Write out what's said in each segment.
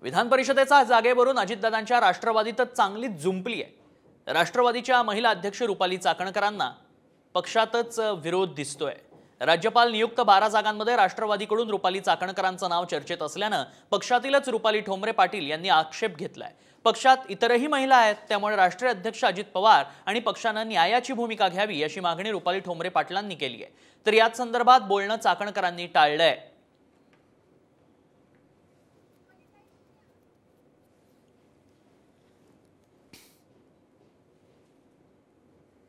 विधान परिषदेचा जागेवरून अजितदादांच्या राष्ट्रवादीतच चांगली जुंपली आहे। राष्ट्रवादीच्या महिला अध्यक्ष रुपाली चाकणकरांना पक्षातच विरोध दिसतोय। राज्यपाल नियुक्त 12 जागांमध्ये राष्ट्रवादीकडून रुपाली चाकणकरांचं नाव चर्चेत असल्यानं पक्षातीलच रुपाली ठोंबरे पाटील यांनी आक्षेप घेतलाय। पक्षात इतरही महिला आहेत, त्यामुळे राष्ट्रीय अध्यक्ष अजित पवार आणि पक्षानं न्यायाची भूमिका घ्यावी अशी मागणी रुपाली ठोंबरे पाटलांनी केली आहे। तर याच संदर्भात बोलणं चाकणकरांनी टाळलंय।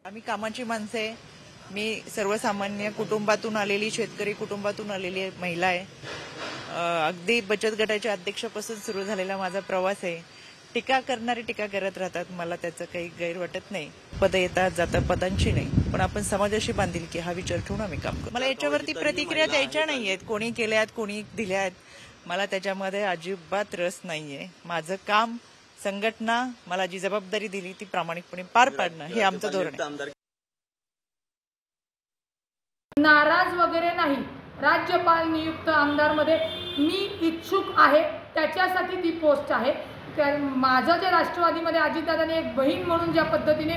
आम्ही कामाची माणसं आहे। मी सर्वसामान्य कुटुंबातून आलेली, शेतकरी कुटुंबातून आलेली महिला आहे। अगदी बचत गटाच्या अध्यक्षापासून सुरू झालेला माझा प्रवास आहे। टीका करणारे टीका करत राहतात, मला त्याचं काही गैर वाटत नाही। पद येतात जातात, पदांची नाही, पण आपण समाजाशी बांधिलकी हा विचार ठेवून आम्ही काम करतो। मला याच्यावरती प्रतिक्रिया द्यायच्या नाहीयेत, कोणी केल्यात कोणी दिल्यात, मला त्याच्यामध्ये अजिबात रस नाहीये। माझं काम, संघटना मला जी जबाबदारी दिली ती प्रामाणिकपणे पार पाडणं हे आमचं धोरण आहे। नाराज वगैरे नाही। राज्यपाल नियुक्त आमदारमध्ये मी इच्छुक आहे, त्याच्यासाठी ती पोस्ट आहे। माझं जे राष्ट्रवादीमध्ये अजितदादांनी एक बहीण म्हणून ज्या पद्धतीने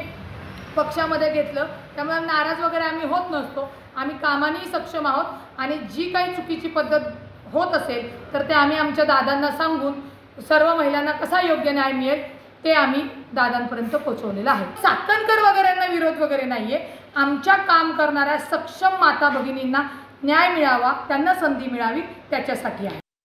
पक्षामध्ये घेतलं, त्यामुळे नाराज वगैरे आम्ही होत नसतो। आम्ही कामानेही सक्षम आहोत आणि जी काही चुकीची पद्धत होत असेल तर ते आम्ही आमच्या दादांना सांगून सर्व महिलांना कसा योग्य न्याय मिळेल ते आम्ही दादांपर्यंत पोहोचवलेलं आहे। चाकणकर वगैरेंना विरोध वगैरे नाहीये। आमच्या काम करणाऱ्या सक्षम माता भगिनींना न्याय मिळावा, त्यांना संधी मिळावी त्याच्यासाठी आहे।